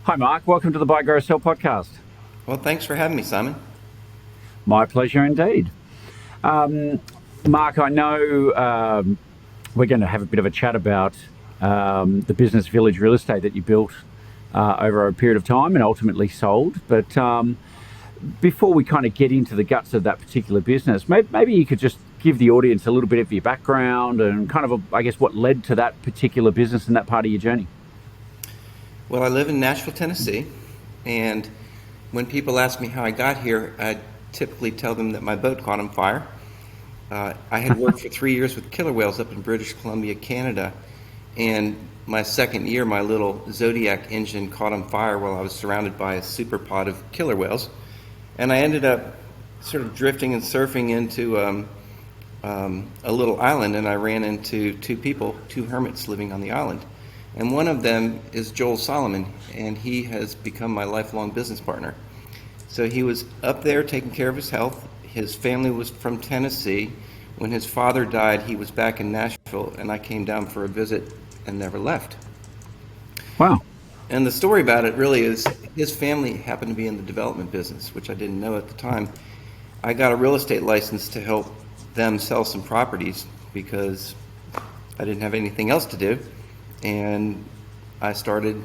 Hi, Mark. Welcome to the Buy, Grow, Sell podcast. Well, thanks for having me, Simon. My pleasure indeed. Mark, I know we're going to have a bit of a chat about the business Village Real Estate that you built over a period of time and ultimately sold. But before we kind of get into the guts of that particular business, maybe you could just give the audience a little bit of your background and kind of, I guess, what led to that particular business and that part of your journey. Well, I live in Nashville, Tennessee, and when people ask me how I got here, I typically tell them that my boat caught on fire. I had worked for 3 years with killer whales up in British Columbia, Canada, and my second year, my little Zodiac engine caught on fire while I was surrounded by a super pod of killer whales, and I ended up sort of drifting and surfing into a little island, and I ran into two people, two hermits living on the island. And one of them is Joel Solomon, and he has become my lifelong business partner. So he was up there taking care of his health. His family was from Tennessee. When his father died, he was back in Nashville, and I came down for a visit and never left. Wow. And the story about it really is his family happened to be in the development business, which I didn't know at the time. I got a real estate license to help them sell some properties because I didn't have anything else to do. And I started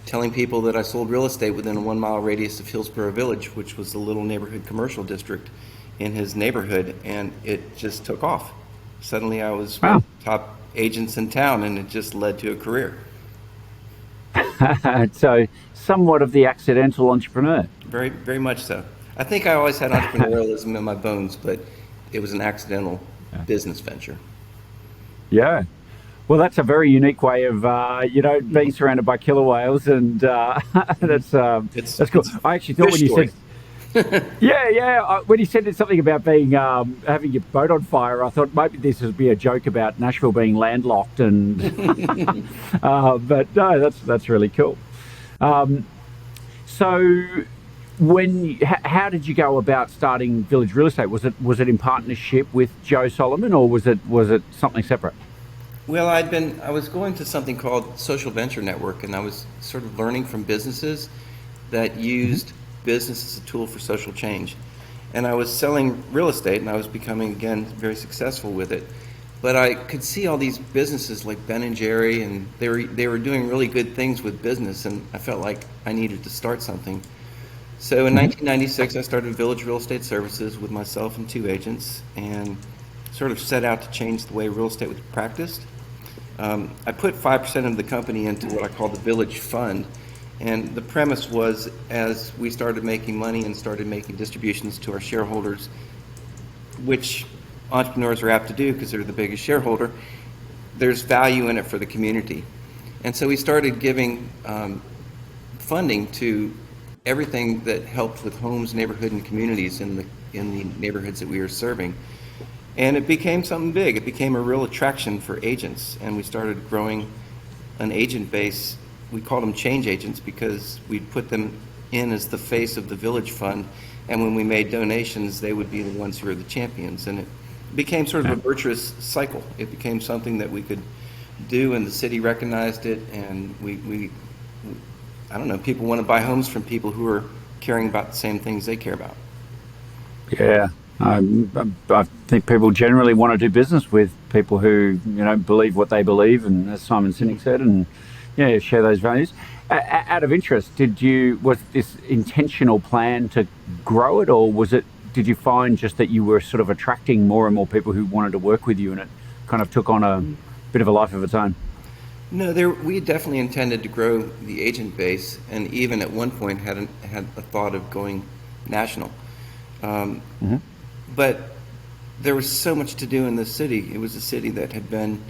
telling people that I sold real estate within a 1 mile radius of Hillsborough Village, which was the little neighborhood commercial district in his neighborhood, and it just took off. Suddenly I was one Wow. of the top agents in town, and it just led to a career. So, somewhat of the accidental entrepreneur. Very, very much so. I think I always had entrepreneurialism in my bones, but it was an accidental business venture. Yeah. Well, that's a very unique way of, being surrounded by killer whales, and that's It's that's cool. it's a I actually thought fish when you story. said, yeah, when you said something about being having your boat on fire, I thought maybe this would be a joke about Nashville being landlocked, and but no, that's really cool. So, how did you go about starting Village Real Estate? Was it in partnership with Joe Solomon, or was it something separate? Well, I was going to something called Social Venture Network, and I was sort of learning from businesses that used business as a tool for social change. And I was selling real estate, and I was becoming, again, very successful with it. But I could see all these businesses like Ben and Jerry, and they were doing really good things with business, and I felt like I needed to start something. So in 1996, I started Village Real Estate Services with myself and two agents, and sort of set out to change the way real estate was practiced. I put 5% of the company into what I call the Village Fund, and the premise was, as we started making money and started making distributions to our shareholders, which entrepreneurs are apt to do because they're the biggest shareholder, there's value in it for the community. And so we started giving funding to everything that helped with homes, neighborhood, and communities in the neighborhoods that we were serving. And it became something big. It became a real attraction for agents, and we started growing an agent base. We called them change agents because we'd put them in as the face of the Village Fund, and when we made donations, they would be the ones who were the champions. And it became sort of a virtuous cycle. It became something that we could do, and the city recognized it, and we I don't know, people want to buy homes from people who are caring about the same things they care about. Yeah, I think people generally want to do business with people who believe what they believe, and as Simon Sinek said, and yeah, share those values. Out of interest, was this intentional plan to grow it, or did you find just that you were sort of attracting more and more people who wanted to work with you, and it kind of took on a bit of a life of its own? No, we definitely intended to grow the agent base, and even at one point had a thought of going national. Um, Hmm. but there was so much to do in this city. It was a city that had been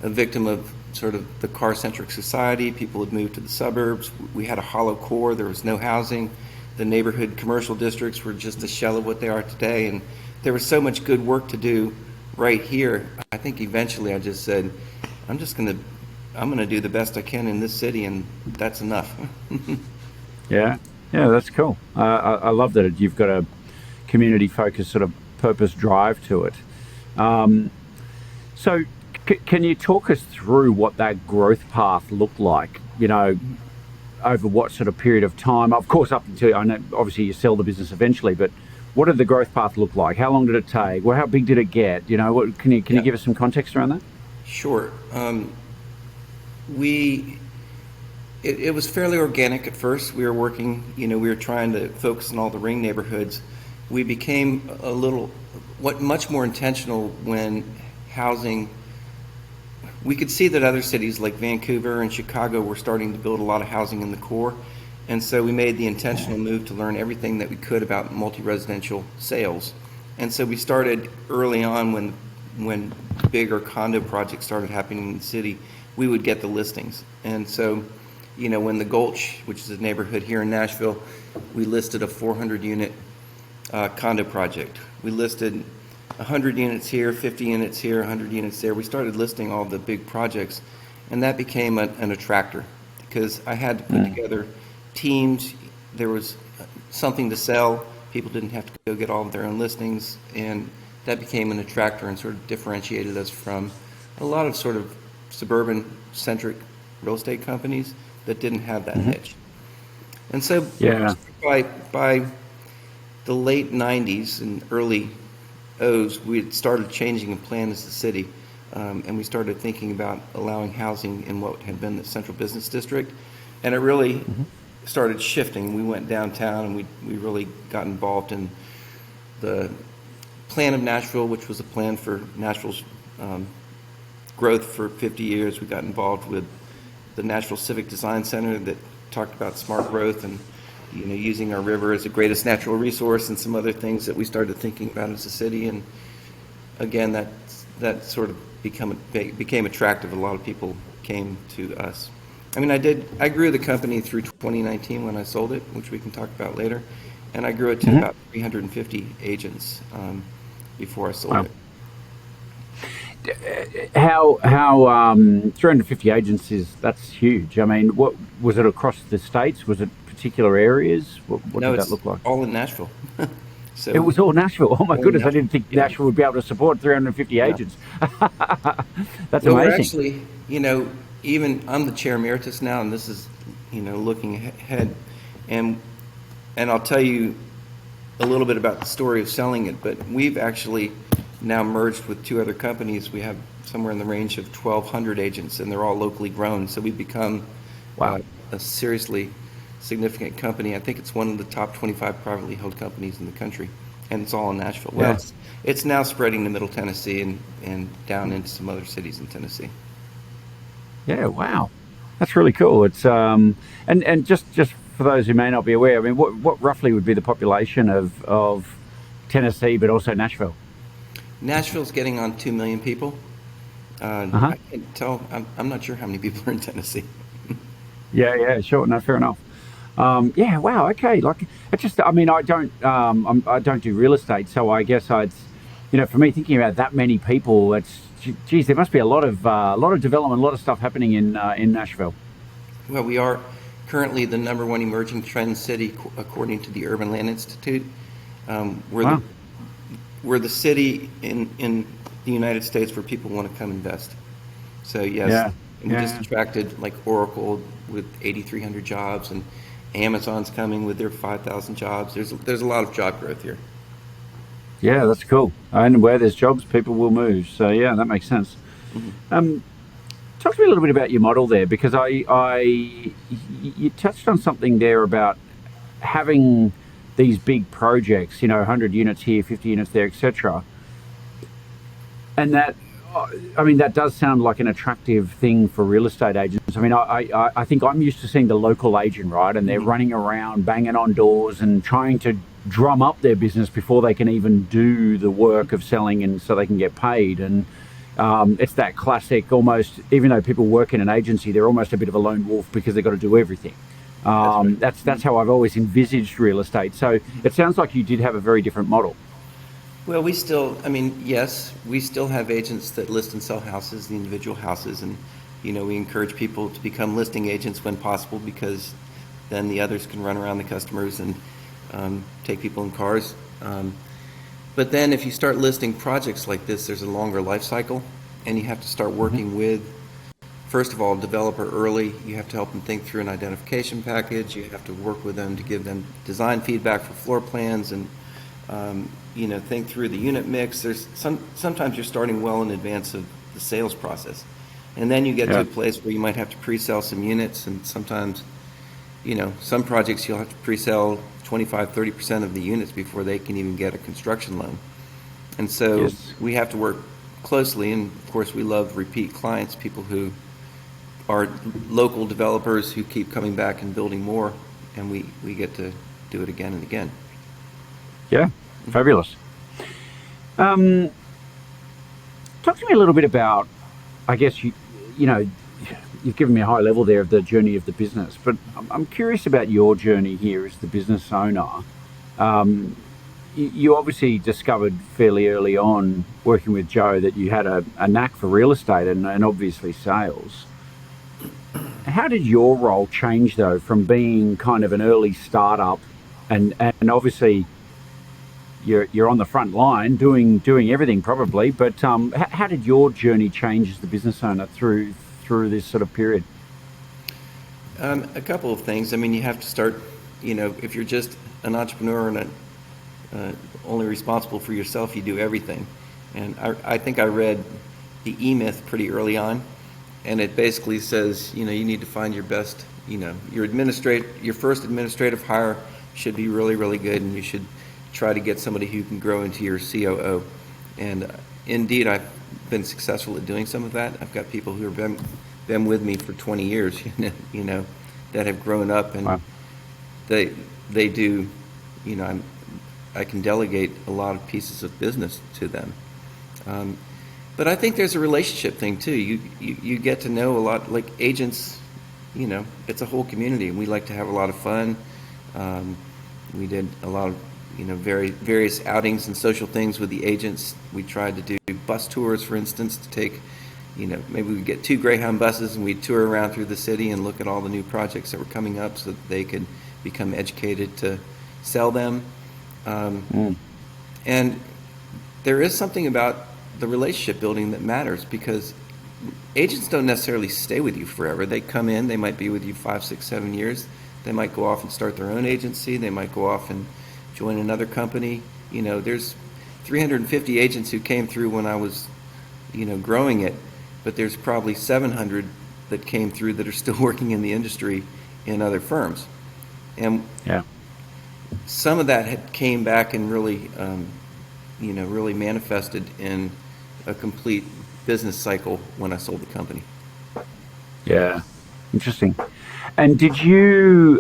a victim of sort of the car-centric society. People had moved to the suburbs. We had a hollow core. There was no housing. The neighborhood commercial districts were just a shell of what they are today, and there was so much good work to do right here. I think eventually I just said, I'm just going to I'm going to do the best I can in this city, and that's enough. Yeah, yeah, that's cool. I love that you've got a community-focused sort of purpose drive to it. Um, so, can you talk us through what that growth path looked like? over what sort of period of time? Of course, up until, I know obviously you sell the business eventually, but what did the growth path look like? How long did it take? Well, how big did it get? Can you Yeah, give us some context around that? sure. We it was fairly organic at first. We were working, we were trying to focus on all the ring neighborhoods. We became much more intentional when housing. We could see that other cities like Vancouver and Chicago were starting to build a lot of housing in the core. And so we made the intentional move to learn everything that we could about multi-residential sales. And so we started early on when bigger condo projects started happening in the city, we would get the listings. And so, when the Gulch, which is a neighborhood here in Nashville, we listed a 400 unit condo project. We listed 100 units here, 50 units here, 100 units there. We started listing all the big projects, and that became an attractor because I had to put together teams. There was something to sell. People didn't have to go get all of their own listings, and that became an attractor and sort of differentiated us from a lot of sort of suburban-centric real estate companies that didn't have that niche. And so by the late 90s and early O's, we had started changing a plan as a city, and we started thinking about allowing housing in what had been the central business district, and it really started shifting. We went downtown, and we really got involved in the plan of Nashville, which was a plan for Nashville's growth for 50 years. We got involved with the Nashville Civic Design Center that talked about smart growth and using our river as the greatest natural resource, and some other things that we started thinking about as a city. And again, that sort of became attractive. A lot of people came to us. I mean, I grew the company through 2019 when I sold it, which we can talk about later, and I grew it to about 350 agents before I sold it. How 350 agents that's huge. I mean, what was it across the states? Was it particular areas? What No, did that it's look like? all in Nashville. So It was all Nashville. Oh my all in goodness, I Nashville. didn't think Yeah. Nashville would be able to support 350 Yeah. agents. That's Well, we're amazing. actually, even I'm the chair emeritus now, and this is, looking ahead, and I'll tell you a little bit about the story of selling it. But we've actually now merged with two other companies. We have somewhere in the range of 1,200 agents, and they're all locally grown. So we've become Wow. a seriously significant company. I think it's one of the top 25 privately held companies in the country, and it's all in Nashville. Well, Yeah. it's now spreading to Middle Tennessee and down into some other cities in Tennessee. Yeah, wow. That's really cool. It's and just for those who may not be aware, I mean, what roughly would be the population of Tennessee, but also Nashville? Nashville's getting on 2 million people. Uh-huh. I can't tell. I'm not sure how many people are in Tennessee. Yeah, sure. No, fair enough. Yeah, wow. Okay. Like, I mean, I don't do real estate, so I guess for me thinking about that many people, geez, there must be a lot of development, a lot of stuff happening in Nashville. Well, we are currently the number one emerging trend city according to the Urban Land Institute. We're Wow. we're the city in the United States where people want to come invest. So yes, Yeah. and we just Yeah. attracted like Oracle with 8,300 jobs, and Amazon's coming with their 5,000 jobs. There's a lot of job growth here. Yeah, that's cool. And where there's jobs, people will move. So yeah, that makes sense. Um, Talk to me a little bit about your model there, because you touched on something there about having these big projects, 100 units here, 50 units there, etc. And I mean, that does sound like an attractive thing for real estate agents. I mean, I think I'm used to seeing the local agent, right? And they're running around, banging on doors and trying to drum up their business before they can even do the work of selling and so they can get paid. And it's that classic almost, even though people work in an agency, they're almost a bit of a lone wolf because they've got to do everything. That's right. That's how I've always envisaged real estate. So it sounds like you did have a very different model. Well, yes, we still have agents that list and sell houses, the individual houses, and we encourage people to become listing agents when possible, because then the others can run around the customers and take people in cars. But then if you start listing projects like this, there's a longer life cycle, and you have to start working with first of all, developer early. You have to help them think through an identification package. You have to work with them to give them design feedback for floor plans and, think through the unit mix. Sometimes you're starting well in advance of the sales process. And then you get to a place where you might have to pre-sell some units, and sometimes, some projects you'll have to pre-sell 25, 30% of the units before they can even get a construction loan. And so we have to work closely, and of course we love repeat clients, people who are local developers who keep coming back and building more, and we get to do it again and again. Yeah, fabulous. Talk to me a little bit about, I guess, you've given me a high level there of the journey of the business, but I'm curious about your journey here as the business owner. You obviously discovered fairly early on, working with Joe, that you had a knack for real estate and obviously sales. How did your role change, though, from being kind of an early startup and obviously you're on the front line doing everything probably, but how did your journey change as the business owner through this sort of period? A couple of things. I mean, you have to start, if you're just an entrepreneur and only responsible for yourself, you do everything. And I think I read the E-Myth pretty early on, and it basically says, you need to find your best, your first administrative hire should be really, really good, and you should try to get somebody who can grow into your COO. And indeed, I've been successful at doing some of that. I've got people who have been with me for 20 years, that have grown up, and wow. they do, I can delegate a lot of pieces of business to them. But I think there's a relationship thing too. You get to know a lot, like agents, it's a whole community, and we like to have a lot of fun. We did a lot of, various outings and social things with the agents. We tried to do bus tours, for instance, to take, maybe we get 2 Greyhound buses and we'd tour around through the city and look at all the new projects that were coming up so that they could become educated to sell them. And there is something about the relationship building that matters, because agents don't necessarily stay with you forever. They come in, they might be with you 5, 6, 7 years. They might go off and start their own agency. They might go off and join another company. There's 350 agents who came through when I was, growing it, but there's probably 700 that came through that are still working in the industry in other firms. And some of that had came back and really, really manifested in a complete business cycle when I sold the company. Yeah, interesting. And did you,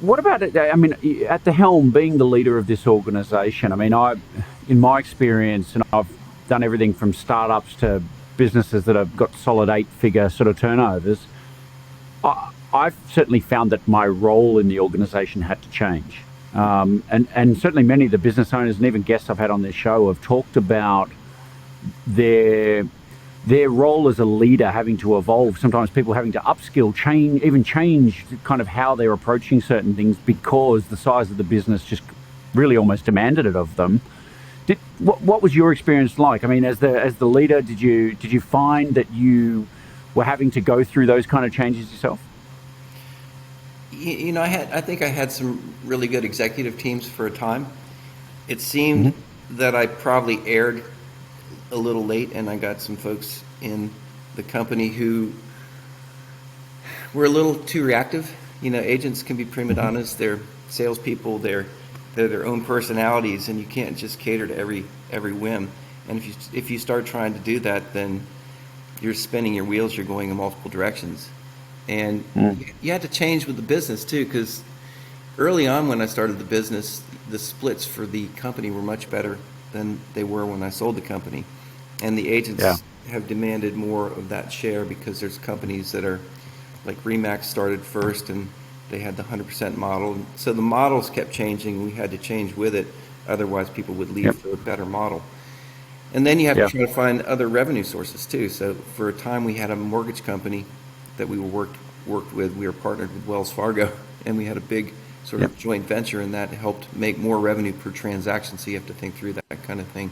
what about it? I mean, at the helm, being the leader of this organization, I mean, in my experience, and I've done everything from startups to businesses that have got solid 8-figure sort of turnovers, I've certainly found that my role in the organization had to change. And certainly many of the business owners and even guests I've had on this show have talked about their role as a leader having to evolve, sometimes people having to upskill, change kind of how they're approaching certain things because the size of the business just really almost demanded it of them. What was your experience like? I mean, as the leader, did you find that you were having to go through those kind of changes yourself? I think I had some really good executive teams for a time. It seemed that I probably aired a little late, and I got some folks in the company who were a little too reactive. Agents can be prima donnas. They're salespeople. They're their own personalities, and you can't just cater to every whim. And if you start trying to do that, then you're spinning your wheels. You're going in multiple directions, and you had to change with the business too, because early on when I started the business, the splits for the company were much better than they were when I sold the company. And the agents have demanded more of that share, because there's companies that are, like Remax started first and they had the 100% model. So the models kept changing, and we had to change with it. Otherwise people would leave for a better model. And then you have to try to find other revenue sources too. So for a time we had a mortgage company that we worked with. We were partnered with Wells Fargo, and we had a big sort of joint venture, and that helped make more revenue per transaction. So you have to think through that kind of thing.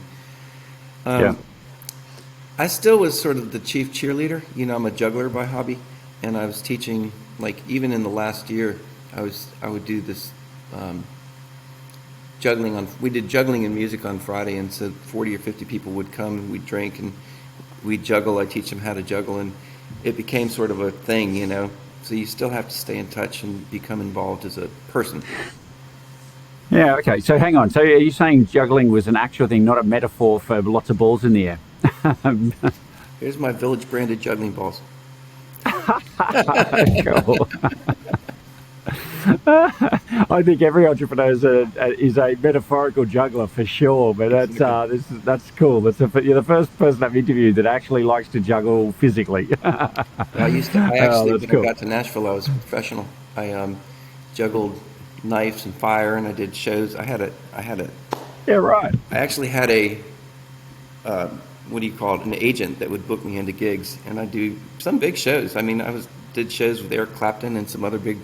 I still was sort of the chief cheerleader. You know, I'm a juggler by hobby, and I was teaching, like, even in the last year, I would do this juggling on. We did juggling and music on Friday, and so 40 or 50 people would come and we'd drink and we'd juggle. I teach them how to juggle, and it became sort of a thing, you know. So you still have to stay in touch and become involved as a person. Yeah, okay. So hang on. So are you saying juggling was an actual thing, not a metaphor for lots of balls in the air? Here's my village branded juggling balls. Cool. I think every entrepreneur is a metaphorical juggler for sure, but that's cool. You're the first person I've interviewed that actually likes to juggle physically. I actually, when cool. I got to Nashville, I was a professional. I juggled knives and fire, and I did shows. I Yeah, right. actually had what do you call it, an agent that would book me into gigs, and I do some big shows. I mean, did shows with Eric Clapton and some other big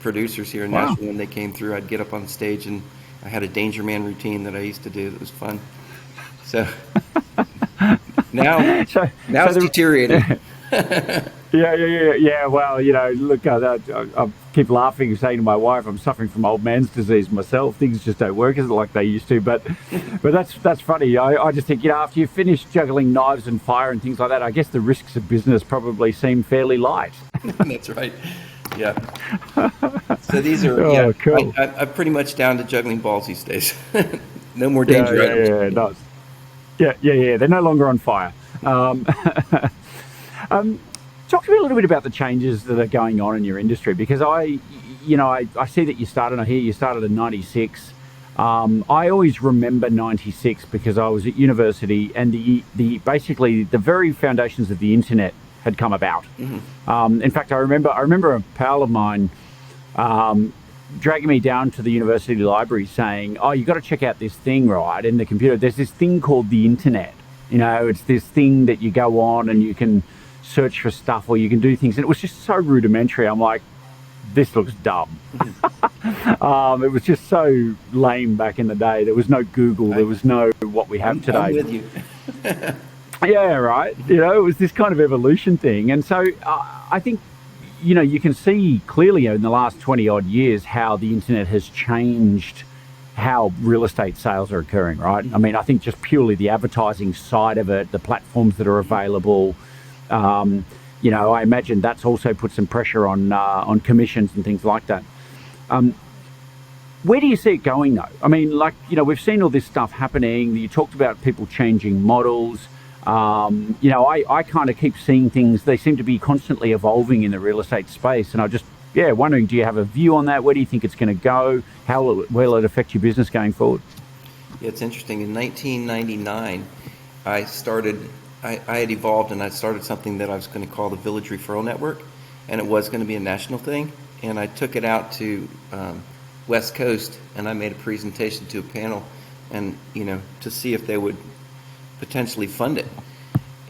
producers here in Nashville. When they came through, I'd get up on stage, and I had a Danger Man routine that I used to do that was fun. So now it's deteriorating. Yeah. Well, you know, look, I keep laughing and saying to my wife, I'm suffering from old man's disease myself. Things just don't work like they used to. But that's funny. I just think, you know, after you finish juggling knives and fire and things like that, I guess the risks of business probably seem fairly light. That's right. Yeah. So these are cool. I'm pretty much down to juggling balls these days. No more danger items. Nice. Yeah. They're no longer on fire. Talk to me a little bit about the changes that are going on in your industry, because I see that I hear you started in '96. I always remember '96 because I was at university, and basically the very foundations of the internet had come about. Mm-hmm. In fact, I remember a pal of mine dragging me down to the university library saying, "Oh, you got to check out this thing, right? In the computer, there's this thing called the internet. You know, it's this thing that you go on and you can search for stuff or you can do things." And it was just so rudimentary. I'm like, this looks dumb. It was just so lame back in the day. There was no Google. There was no what we have today. I'm with you. Yeah, right. You know, it was this kind of evolution thing. And so I think, you know, you can see clearly in the last 20 odd years how the internet has changed how real estate sales are occurring, right? I mean, I think just purely the advertising side of it, the platforms that are available, you know, I imagine that's also put some pressure on commissions and things like that. Where do you see it going though? I mean, like, you know, we've seen all this stuff happening. You talked about people changing models. You know, I kind of keep seeing things. They seem to be constantly evolving in the real estate space. And I just, wondering, do you have a view on that? Where do you think it's going to go? How will it affect your business going forward? Yeah, it's interesting. In 1999, I had evolved and I started something that I was going to call the Village Referral Network. And it was going to be a national thing. And I took it out to West Coast, and I made a presentation to a panel, and, you know, to see if they would potentially fund it.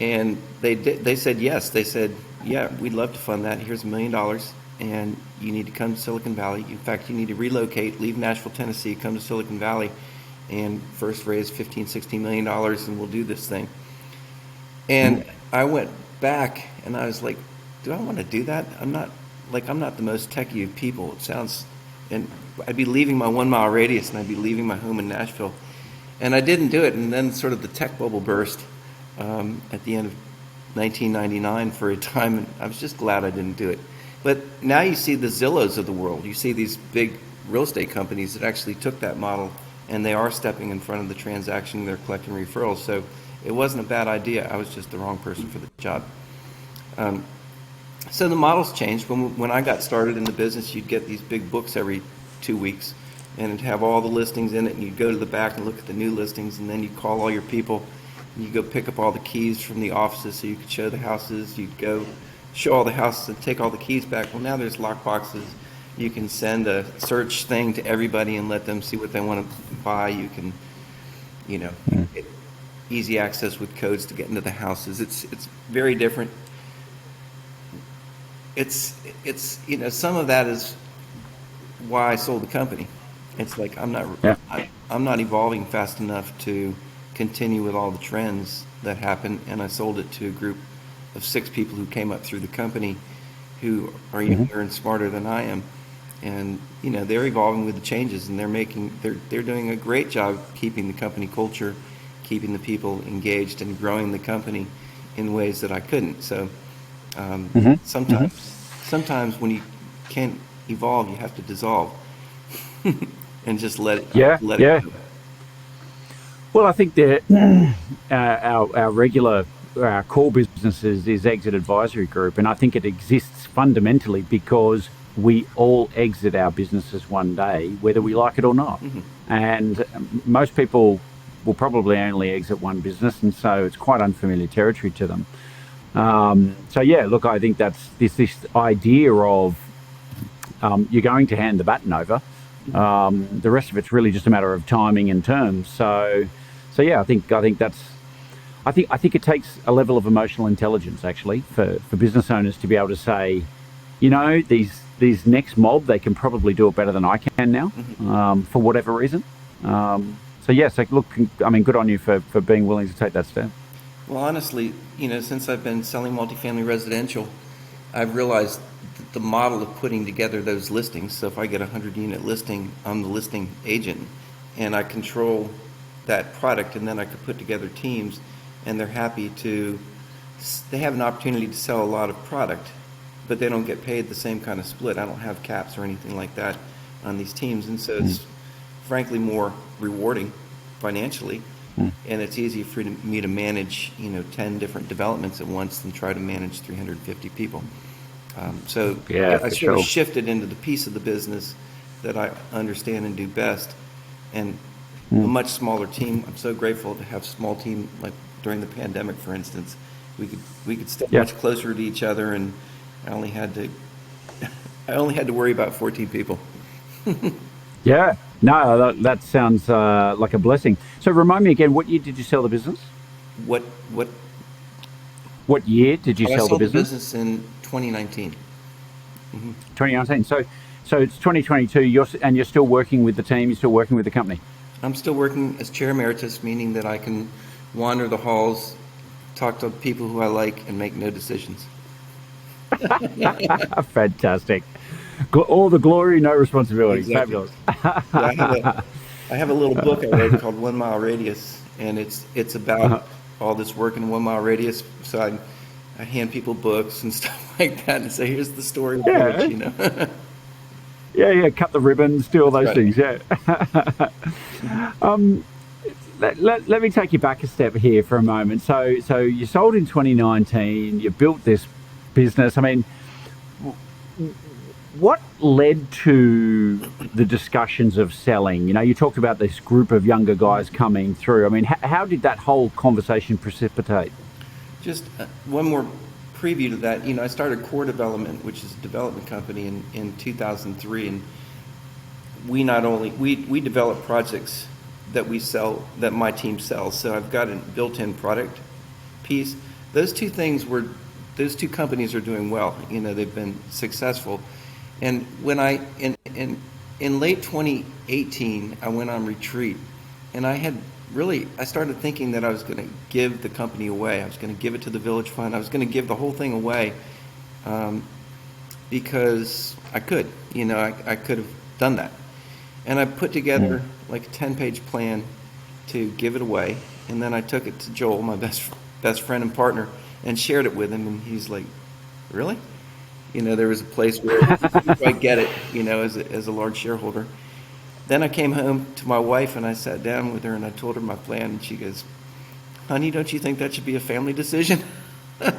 And they did. They said yes. They said, yeah, we'd love to fund that. Here's $1 million, and you need to come to Silicon Valley. In fact, you need to relocate, leave Nashville, Tennessee, come to Silicon Valley, and first raise $15-16 million, and we'll do this thing. And I went back, and I was like, do I want to do that? I'm not the most techie of people. It sounds, and I'd be leaving my 1 mile radius, and I'd be leaving my home in Nashville. And I didn't do it, and then sort of the tech bubble burst at the end of 1999 for a time, and I was just glad I didn't do it. But now you see the Zillows of the world. You see these big real estate companies that actually took that model, and they are stepping in front of the transaction. They're collecting referrals. So it wasn't a bad idea. I was just the wrong person for the job. So the model's changed. When I got started in the business, you'd get these big books every 2 weeks, and it'd have all the listings in it, and you'd go to the back and look at the new listings, and then you'd call all your people, and you'd go pick up all the keys from the offices so you could show the houses. You'd go show all the houses and take all the keys back. Well, now there's lock boxes. You can send a search thing to everybody and let them see what they want to buy. You can, you know, get easy access with codes to get into the houses. It's very different. It's you know, some of that is why I sold the company. It's like I'm not evolving fast enough to continue with all the trends that happened, and I sold it to a group of 6 people who came up through the company who are younger and smarter than I am. And, they're evolving with the changes, and they're doing a great job keeping the company culture, keeping the people engaged, and growing the company in ways that I couldn't. So sometimes when you can't evolve, you have to dissolve and just let it go. Well, I think that our core businesses is Exit Advisory Group, and I think it exists fundamentally because we all exit our businesses one day, whether we like it or not. And most people will probably only exit one business, and so it's quite unfamiliar territory to them. I think that's this idea of you're going to hand the baton over. The rest of it's really just a matter of timing and terms. I think it takes a level of emotional intelligence actually for business owners to be able to say, these next mob, they can probably do it better than I can now, for whatever reason. Good on you for being willing to take that step. Well, honestly, since I've been selling multifamily residential, I've realized the model of putting together those listings. So if I get a 100-unit listing, I'm the listing agent, and I control that product, and then I could put together teams, and they have an opportunity to sell a lot of product, but they don't get paid the same kind of split. I don't have caps or anything like that on these teams, and so it's frankly more rewarding financially, and it's easier for me to manage 10 different developments at once than try to manage 350 people. I sort of shifted into the piece of the business that I understand and do best, and a much smaller team. I'm so grateful to have a small team, like during the pandemic, for instance. We could stay much closer to each other, and I only had to worry about 14 people. Yeah, no, that sounds like a blessing. So remind me again, what year did you sell the business? What year did you sell the business? I sold the business in 2019. 2019. So it's 2022. You're still working with the team. You're still working with the company. I'm still working as chair emeritus, meaning that I can wander the halls, talk to people who I like, and make no decisions. Fantastic. All the glory, no responsibility. Exactly. Fabulous. I have a little book I wrote called 1 Mile Radius, and it's about all this work in a 1 mile radius. So I hand people books and stuff like that and say, here's the story of it, Yeah, cut the ribbons, do all those things, Let me take you back a step here for a moment. So you sold in 2019, you built this business. I mean, what led to the discussions of selling? You talked about this group of younger guys coming through. I mean, how did that whole conversation precipitate? Just one more preview to that. I started Core Development, which is a development company, in 2003, and we develop projects that we sell, that my team sells. So I've got a built-in product piece. Those two companies are doing well. They've been successful. And when in late 2018, I went on retreat, and I started thinking that I was going to give the company away. I was going to give it to the Village Fund. I was going to give the whole thing away because I could. I could have done that. And I put together like a 10-page plan to give it away. And then I took it to Joel, my best friend and partner, and shared it with him. And he's like, really? There was a place where I get it, as a large shareholder. Then I came home to my wife and I sat down with her and I told her my plan, and she goes, honey, don't you think that should be a family decision? So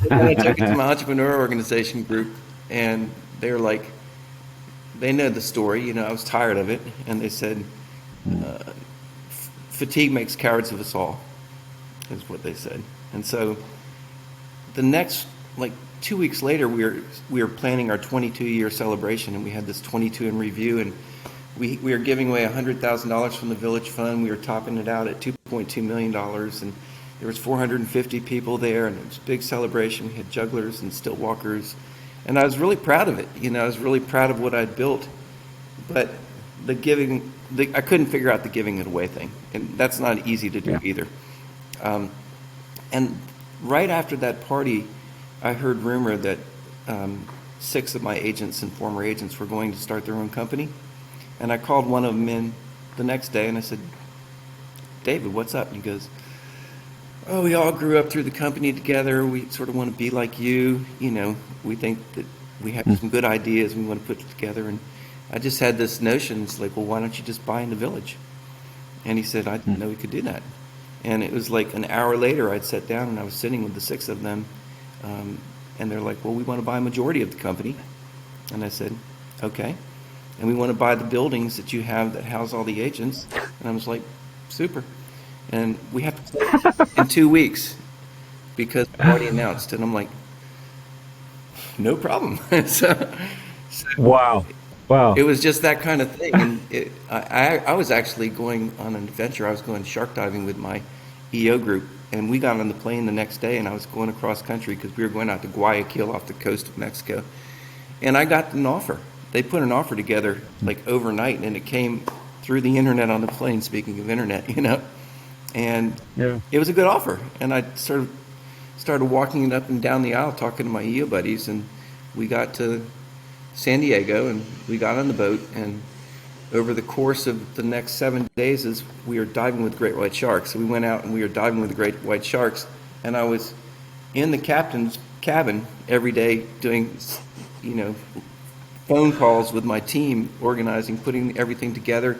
then I took it to my entrepreneur organization group, and they're like, they know the story, I was tired of it, and they said, fatigue makes cowards of us all, is what they said. And so the next, 2 weeks later, we were planning our 22-year celebration, and we had this 22 in review, and we were giving away $100,000 from the Village Fund. We were topping it out at $2.2 million, and there was 450 people there, and it was a big celebration. We had jugglers and stilt walkers, and I was really proud of it. I was really proud of what I'd built, but the giving I couldn't figure out the giving it away thing, and that's not easy to do Yeah. either. And right after that party, I heard rumor that 6 of my agents and former agents were going to start their own company. And I called one of them in the next day and I said, David, what's up? And he goes, oh, we all grew up through the company together. We sort of want to be like you. You know, we think that we have some good ideas. We want to put it together. And I just had this notion. It's like, well, why don't you just buy in the village? And he said, I didn't know we could do that. And it was like an hour later, I'd sat down and I was sitting with the 6 of them. And they're like, well, we want to buy a majority of the company. And I said, okay. And we want to buy the buildings that you have that house all the agents. And I was like, super. And we have to close in 2 weeks because we already announced. And I'm like, no problem. so Wow. it was just that kind of thing. And I was actually going on an adventure. I was going shark diving with my EO group. And we got on the plane the next day, and I was going across country because we were going out to Guayaquil off the coast of Mexico. And I got an offer. They put an offer together like overnight, and it came through the internet on the plane, speaking of internet, you know. And it was a good offer. And I sort of started walking it up and down the aisle talking to my EO buddies, and we got to San Diego, and we got on the boat, and over the course of the next 7 days is we were diving with great white sharks. So we went out and we were diving with the great white sharks, and I was in the captain's cabin every day doing, you know, phone calls with my team, organizing, putting everything together.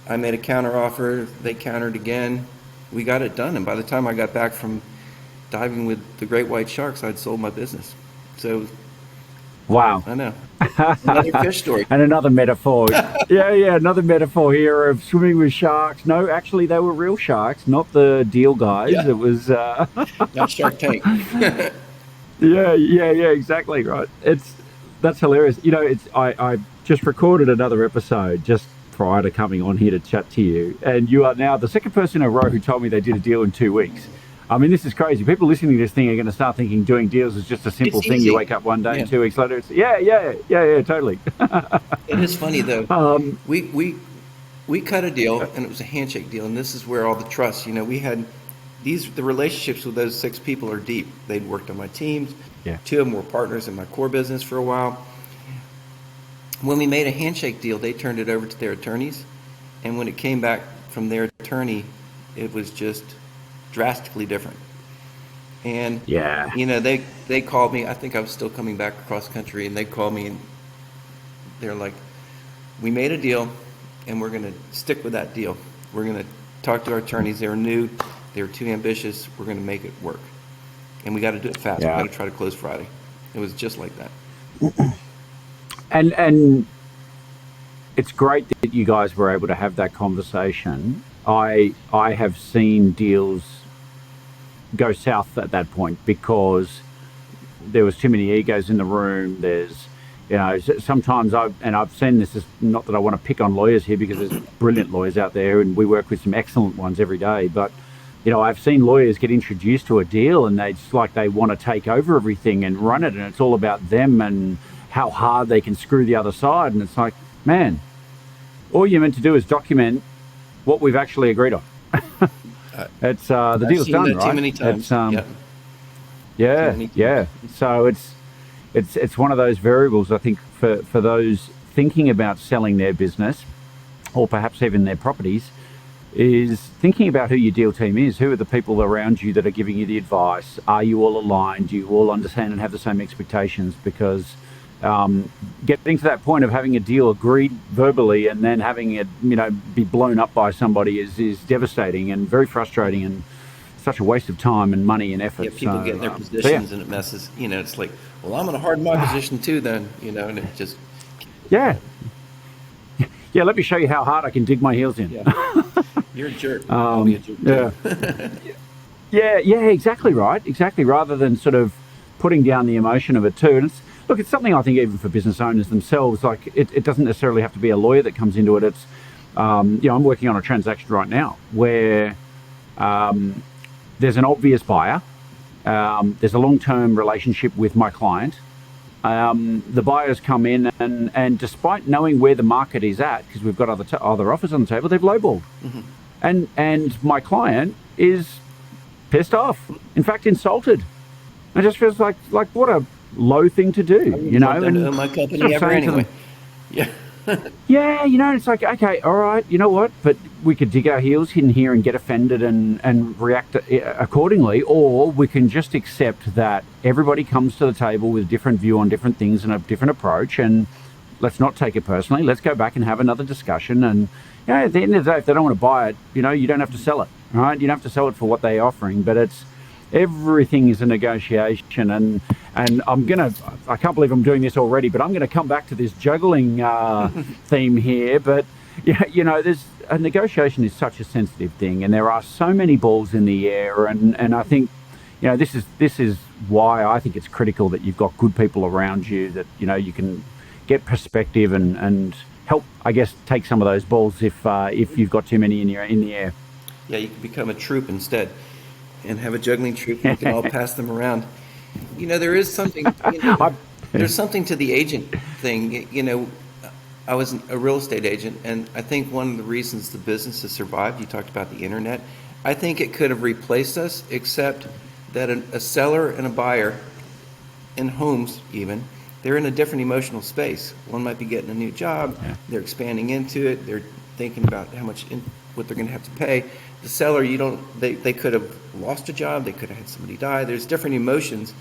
I made a counter offer, they countered again. We got it done, and by the time I got back from diving with the great white sharks, I'd sold my business. So Wow. I know. Another fish story. And another metaphor. Another metaphor here of swimming with sharks. No, actually, they were real sharks, not the deal guys. Yeah. It was... Not Shark Tank. exactly right. That's hilarious. You know, I just recorded another episode just prior to coming on here to chat to you, and you are now the second person in a row who told me they did a deal in 2 weeks. I mean, this is crazy. People listening to this thing are going to start thinking doing deals is just a simple It's thing. easy. You wake up one day and 2 weeks later, it's totally. It is funny though. We cut a deal, and it was a handshake deal, and this is where all the trust. You know, we had the relationships with those 6 people are deep. They'd worked on my teams. Yeah. 2 of them were partners in my core business for a while. When we made a handshake deal, they turned it over to their attorneys, and when it came back from their attorney, it was just drastically different. And you know, they called me. I think I was still coming back across country, and they called me and they're like, we made a deal and we're going to stick with that deal. We're going to talk to our attorneys. They were new, they were too ambitious. We're going to make it work, and we got to do it fast. We got to try to close Friday. It was just like that. And it's great that you guys were able to have that conversation. I have seen deals go south at that point because there was too many egos in the room. There's, you know, sometimes I've seen this, is not that I want to pick on lawyers here because there's brilliant lawyers out there and we work with some excellent ones every day, but you know, I've seen lawyers get introduced to a deal and it's like they want to take over everything and run it, and it's all about them and how hard they can screw the other side. And it's like, man, all you're meant to do is document what we've actually agreed on. It's the deal's done, right? Too many times. So it's one of those variables, I think, for those thinking about selling their business or perhaps even their properties, is thinking about who your deal team is. Who are the people around you that are giving you the advice? Are you all aligned? Do you all understand and have the same expectations? Because getting to that point of having a deal agreed verbally and then having it, you know, be blown up by somebody is devastating and very frustrating and such a waste of time and money and effort. Yeah, people get in their positions and it messes. You know, it's like, well, I'm going to harden my position too, then. You know, and it just. Yeah. Let me show you how hard I can dig my heels in. Yeah. You're a jerk. I'll be a jerk too. Exactly right. Exactly. Rather than sort of putting down the emotion of it too. And it's something I think even for business owners themselves, like it doesn't necessarily have to be a lawyer that comes into it. It's, I'm working on a transaction right now where there's an obvious buyer. There's a long-term relationship with my client. the buyers come in and despite knowing where the market is at, because we've got other offers on the table, they've lowballed. And my client is pissed off, in fact, insulted. It just feels like what a low thing to do, you know. Don't own my company ever anyway. Yeah. Yeah, you know, it's like, okay, all right, you know what? But we could dig our heels in here and get offended and react accordingly, or we can just accept that everybody comes to the table with a different view on different things and a different approach, and let's not take it personally. Let's go back and have another discussion. And, you know, at the end of the day, if they don't want to buy it, you know, you don't have to sell it, right? You don't have to sell it for what they're offering, but everything is a negotiation. And I can't believe I'm doing this already, but I'm going to come back to this juggling theme here. But yeah, you know, a negotiation is such a sensitive thing, and there are so many balls in the air. And I think, you know, this is why I think it's critical that you've got good people around you, that, you know, you can get perspective and help, I guess, take some of those balls if you've got too many in the air. Yeah, you can become a troop instead and have a juggling troop, and you can all pass them around. You know, there is something, you know, there's something to the agent thing. You know, I was a real estate agent, and I think one of the reasons the business has survived, you talked about the internet, I think it could have replaced us, except that a seller and a buyer in homes even, they're in a different emotional space. One might be getting a new job, they're expanding into it, they're thinking about what they're going to have to pay. The seller, they could have lost a job, they could have had somebody die. There's different emotions,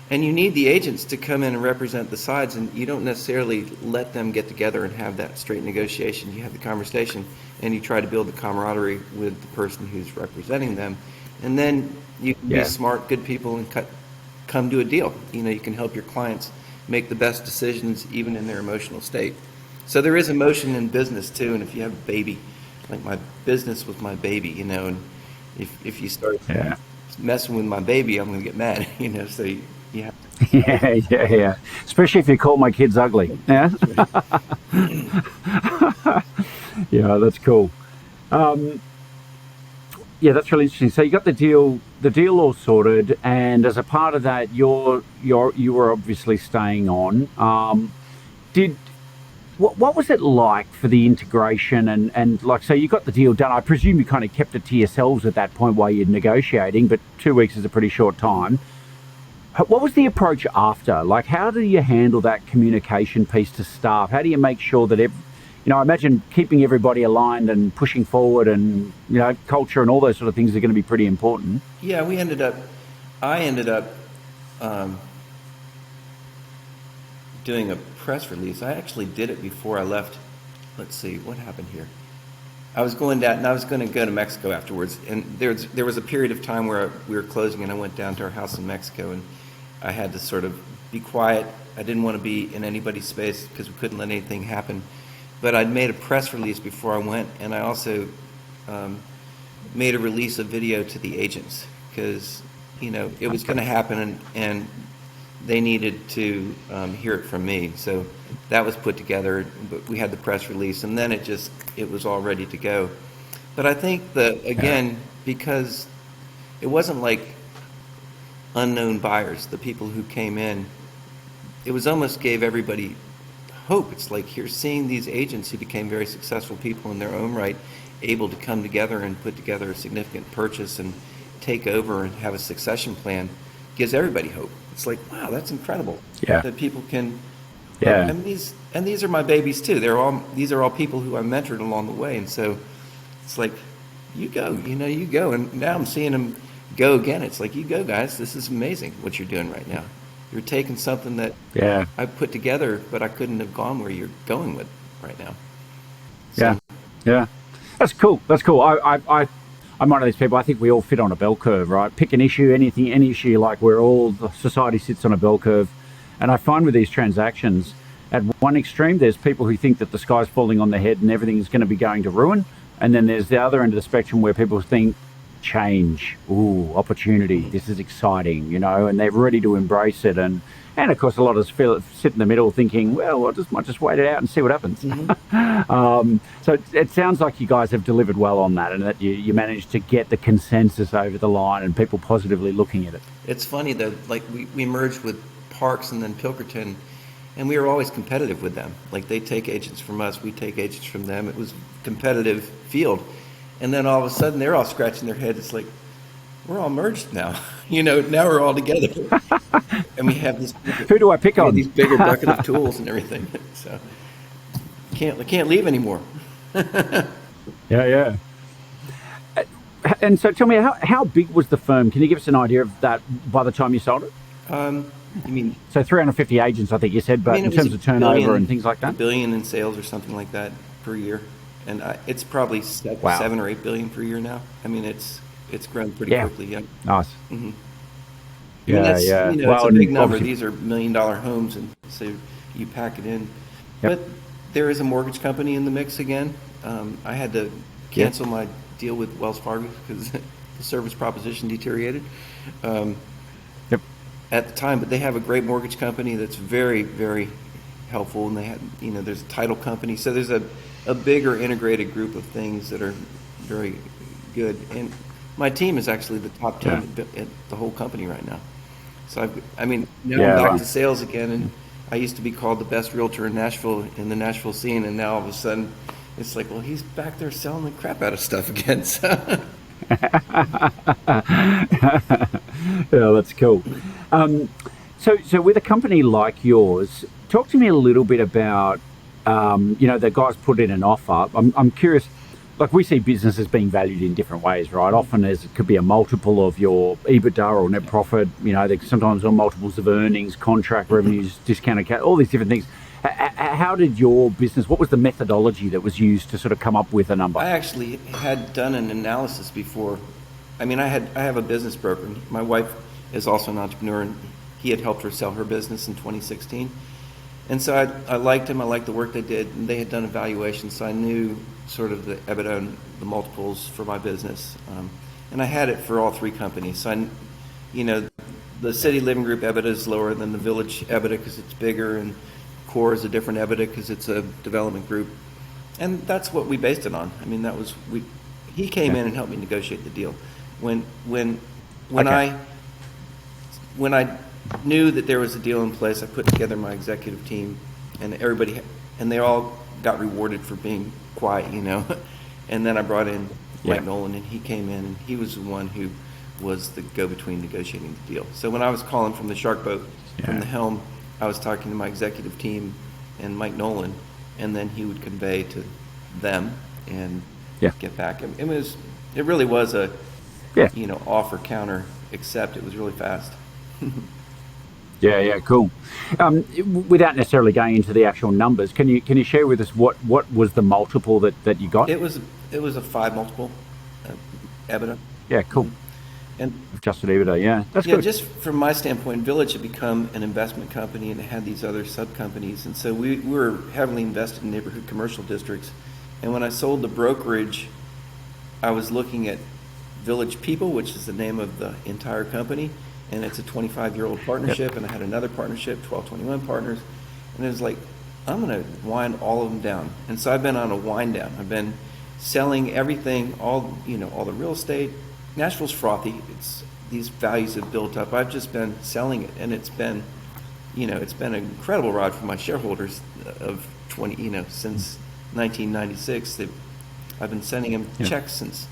and you need the agents to come in and represent the sides, and you don't necessarily let them get together and have that straight negotiation. You have the conversation, and you try to build the camaraderie with the person who's representing them, and then you can be smart, good people and come to a deal. You know, you can help your clients make the best decisions even in their emotional state. So there is emotion in business too, and if you have a baby, like my business was my baby, you know, and if you start messing with my baby, I'm going to get mad, you know, so you have to. Yeah. Especially if you call my kids ugly. Yeah. Yeah, that's cool. Yeah, that's really interesting. So you got the deal all sorted, and as a part of that, you were obviously staying on. What was it like for the integration and like, so you got the deal done. I presume you kind of kept it to yourselves at that point while you're negotiating, but 2 weeks is a pretty short time. What was the approach after? Like, how do you handle that communication piece to staff? How do you make sure that you know, I imagine keeping everybody aligned and pushing forward and, you know, culture and all those sort of things are going to be pretty important. Yeah, I ended up doing a press release. I actually did it before I left. Let's see, what happened here? I was going down, and I was going to go to Mexico afterwards, and there was a period of time where we were closing, and I went down to our house in Mexico, and I had to sort of be quiet. I didn't want to be in anybody's space because we couldn't let anything happen. But I'd made a press release before I went, and I also made a release of video to the agents because, you know, it was going to happen, and they needed to hear it from me. So that was put together, but we had the press release, and then it was all ready to go. But I think that, again, because it wasn't like unknown buyers, the people who came in, it was almost gave everybody hope. It's like you're seeing these agents who became very successful people in their own right, able to come together and put together a significant purchase and take over and have a succession plan, gives everybody hope. It's like, wow, that's incredible. Yeah. That people can. Yeah. And these are my babies too. These are all people who I mentored along the way, and so it's like, you go, you go. And now I'm seeing them go again. It's like, you go, guys. This is amazing what you're doing right now. You're taking something that I put together, but I couldn't have gone where you're going with right now. So, yeah. That's cool. I'm one of these people. I think we all fit on a bell curve, right? Pick an issue, any issue, like society sits on a bell curve. And I find with these transactions, at one extreme, there's people who think that the sky's falling on their head and everything is going to be going to ruin. And then there's the other end of the spectrum where people think change, opportunity, this is exciting, and they're ready to embrace it. And of course, a lot of us sit in the middle thinking, well, I might just wait it out and see what happens. Mm-hmm. So it sounds like you guys have delivered well on that, and that you managed to get the consensus over the line and people positively looking at it. It's funny though, like we merged with Parks and then Pilkerton, And we were always competitive with them. Like they take agents from us, we take agents from them. It was a competitive field. And then all of a sudden they're all scratching their heads. It's like, we're all merged now. Now we're all together. And we have this. Who do I pick on? These bigger bucket of tools and everything. So can't leave anymore. Yeah. And so tell me, how big was the firm? Can you give us an idea of that by the time you sold it? You mean? So 350 agents, I think you said, but in terms of turnover and things like that? $1 billion in sales or something like that per year. And it's probably 7 or 8 billion per year now. I mean, it's grown pretty quickly. Yeah. Nice. Mm-hmm. Yeah. It's a big number. These are $1 million homes, and so you pack it in. Yep. But there is a mortgage company in the mix again. I had to cancel my deal with Wells Fargo because the service proposition deteriorated at the time. But they have a great mortgage company that's very, very helpful, and they have, there's a title company. So there's a bigger integrated group of things that are very good. And my team is actually the top 10 at the whole company right now. So I'm back to sales again, and I used to be called the best realtor in Nashville, in the Nashville scene, and now all of a sudden it's like, well, he's back there selling the crap out of stuff again. So. Yeah, that's cool. So with a company like yours, talk to me a little bit about, the guys put in an offer. I'm curious. Like, we see businesses being valued in different ways, right? Often it could be a multiple of your EBITDA or net profit. There's sometimes on multiples of earnings, contract revenues, discounted cash, all these different things. How did your business, what was the methodology that was used to sort of come up with a number? I actually had done an analysis before. I have a business broker. My wife is also an entrepreneur, and he had helped her sell her business in 2016. And so I liked him. I liked the work they did, and they had done evaluations, so I knew sort of the EBITDA and the multiples for my business. And I had it for all three companies. So the City Living Group EBITDA is lower than the Village EBITDA because it's bigger, and Core is a different EBITDA because it's a development group. And that's what we based it on. He came in and helped me negotiate the deal. When I knew that there was a deal in place, I put together my executive team, and they all got rewarded for being quiet, And then I brought in Mike Nolan, and he came in, and he was the one who was the go-between negotiating the deal. So when I was calling from the shark boat, from the helm, I was talking to my executive team and Mike Nolan, and then he would convey to them and get back. It really was a offer, counter, accept. It was really fast. Yeah, cool. Without necessarily going into the actual numbers, can you share with us what was the multiple that you got? It was a 5 multiple EBITDA. Yeah, cool. And adjusted EBITDA, that's good. Just from my standpoint, Village had become an investment company, and it had these other sub companies, and so we were heavily invested in neighborhood commercial districts. And when I sold the brokerage, I was looking at Village People, which is the name of the entire company. And it's a 25-year-old partnership, and I had another partnership, 1221 partners, and it was like, I'm going to wind all of them down. And so I've been on a wind down. I've been selling everything, all the real estate. Nashville's frothy. These values have built up. I've just been selling it, and it's been an incredible ride for my shareholders of since 1996. I've been sending them checks since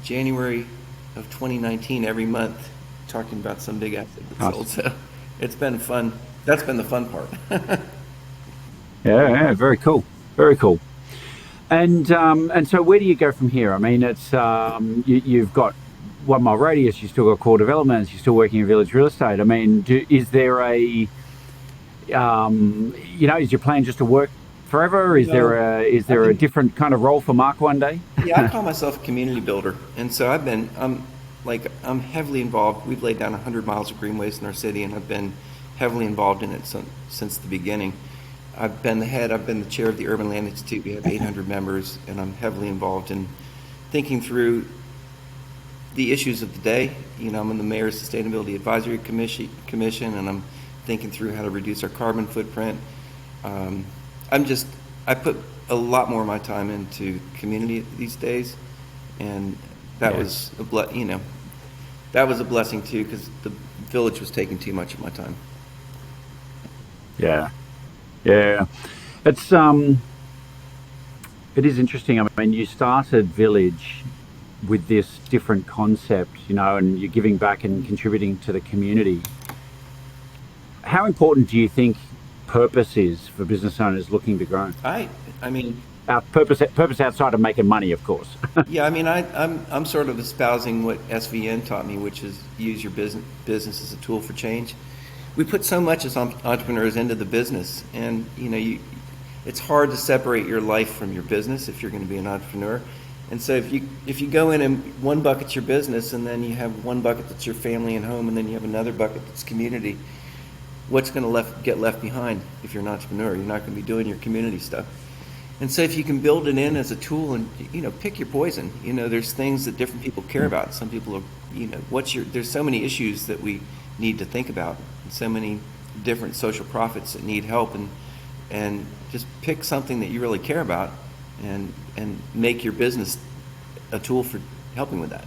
January of 2019 every month, talking about some big asset that's sold. So it's been fun. That's been the fun part. Yeah, very cool. And so where do you go from here? It's you've got 1 mile radius, you've still got core developments, you're still working in Village Real Estate. Is there is your plan just to work forever? Is there a different kind of role for Mark one day? Yeah, I call myself a community builder, and so I'm heavily involved. We've laid down 100 miles of greenways in our city, and I've been heavily involved in it since the beginning. I've been the chair of the Urban Land Institute. We have 800 members, and I'm heavily involved in thinking through the issues of the day. I'm in the Mayor's Sustainability Advisory Commission, and I'm thinking through how to reduce our carbon footprint. I put a lot more of my time into community these days, and that was a blessing too, because the Village was taking too much of my time. Yeah, Yeah, it's it is interesting. I mean, you started Village with this different concept, and you're giving back and contributing to the community. How important do you think purpose is for business owners looking to grow? I mean, Purpose outside of making money, of course. yeah, I mean, I'm sort of espousing what SVN taught me, which is use your business as a tool for change. We put so much as entrepreneurs into the business, and it's hard to separate your life from your business if you're going to be an entrepreneur. And so if you go in and one bucket's your business, and then you have one bucket that's your family and home, and then you have another bucket that's community, what's going to get left behind if you're an entrepreneur? You're not going to be doing your community stuff. And so if you can build it in as a tool and, pick your poison, there's things that different people care about. Some people are, there's so many issues that we need to think about, and so many different social profits that need help, and just pick something that you really care about and make your business a tool for helping with that.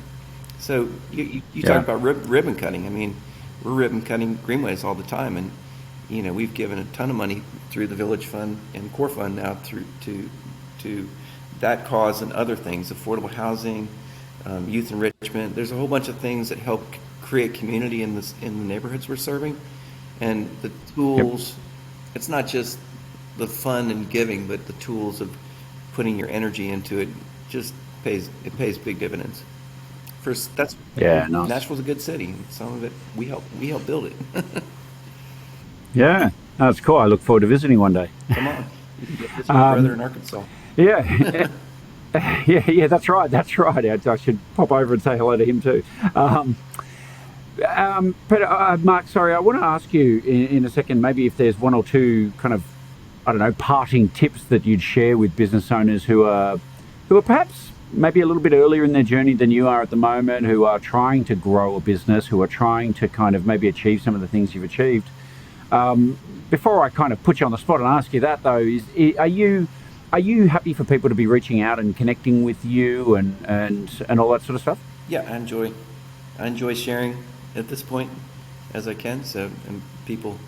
So you talk about ribbon cutting. I mean, we're ribbon cutting greenways all the time, and we've given a ton of money through the Village Fund and Core Fund now through to that cause and other things, affordable housing, youth enrichment. There's a whole bunch of things that help create community in the neighborhoods we're serving, and the tools. Yep. It's not just the fun and giving, but the tools of putting your energy into it just pays big dividends. First, that's nice. Nashville's a good city. Some of it we help build it. Yeah, that's cool. I look forward to visiting one day. Come on, you can get visit my brother in Arkansas. Yeah, yeah, that's right. I should pop over and say hello to him too. But Mark, sorry, I want to ask you in a second, maybe if there's one or two kind of, I don't know, parting tips that you'd share with business owners who are perhaps maybe a little bit earlier in their journey than you are at the moment, who are trying to grow a business, who are trying to kind of maybe achieve some of the things you've achieved. Before I kind of put you on the spot and ask you that, though, are you happy for people to be reaching out and connecting with you and all that sort of stuff? Yeah, I enjoy sharing at this point as I can. So, and people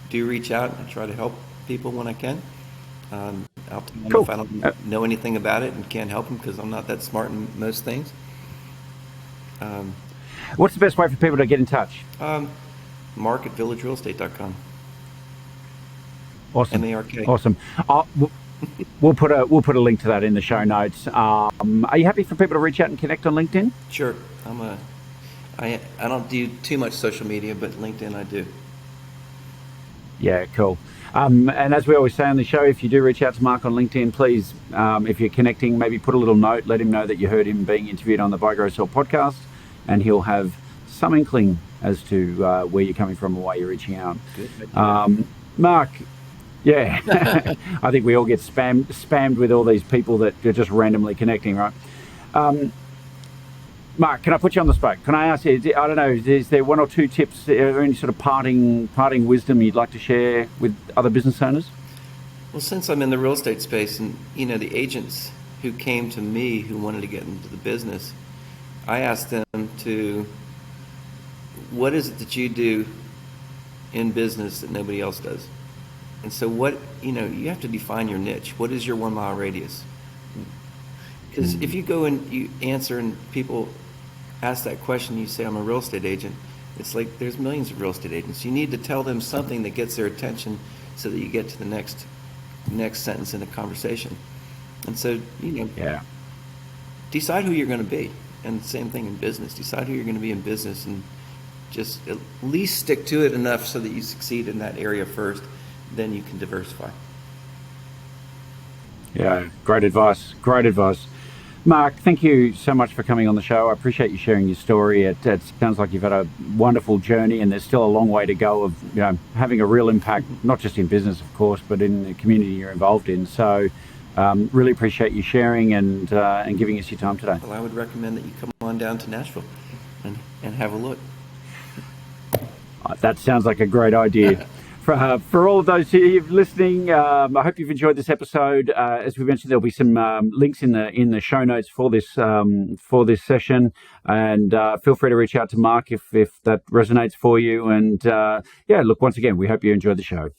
do reach out and try to help people when I can. I'll tell them Cool. if I don't know anything about it and can't help them because I'm not that smart in most things. What's the best way for people to get in touch? Mark at villagerealestate.com. Awesome. MARK. Awesome. We'll put a link to that in the show notes. Are you happy for people to reach out and connect on LinkedIn? Sure. I don't do too much social media, but LinkedIn I do. Yeah, cool. And as we always say on the show, if you do reach out to Mark on LinkedIn, please, if you're connecting, maybe put a little note, let him know that you heard him being interviewed on the Buy Grow Sell podcast, and he'll have some inkling as to where you're coming from and why you're reaching out. Good. Mark, yeah, I think we all get spammed with all these people that are just randomly connecting, right? Mark, can I put you on the spot? Can I ask you, I don't know, is there one or two tips or any sort of parting wisdom you'd like to share with other business owners? Well, since I'm in the real estate space and, the agents who came to me who wanted to get into the business, I asked them what is it that you do in business that nobody else does? And so you have to define your niche. What is your 1 mile radius? Because if you go and you answer and people ask that question, you say, I'm a real estate agent. It's like there's millions of real estate agents. You need to tell them something that gets their attention so that you get to the next sentence in a conversation. And so, decide who you're going to be. And the same thing in business. Decide who you're going to be in business and just at least stick to it enough so that you succeed in that area first. Then you can diversify. Yeah, great advice. Mark, thank you so much for coming on the show. I appreciate you sharing your story. It sounds like you've had a wonderful journey, and there's still a long way to go of having a real impact, not just in business, of course, but in the community you're involved in. So really appreciate you sharing and giving us your time today. Well, I would recommend that you come on down to Nashville and have a look. That sounds like a great idea. For all of those who are listening, I hope you've enjoyed this episode. As we mentioned, there'll be some links in the show notes for this session, and feel free to reach out to Mark if that resonates for you. And look, once again, we hope you enjoyed the show.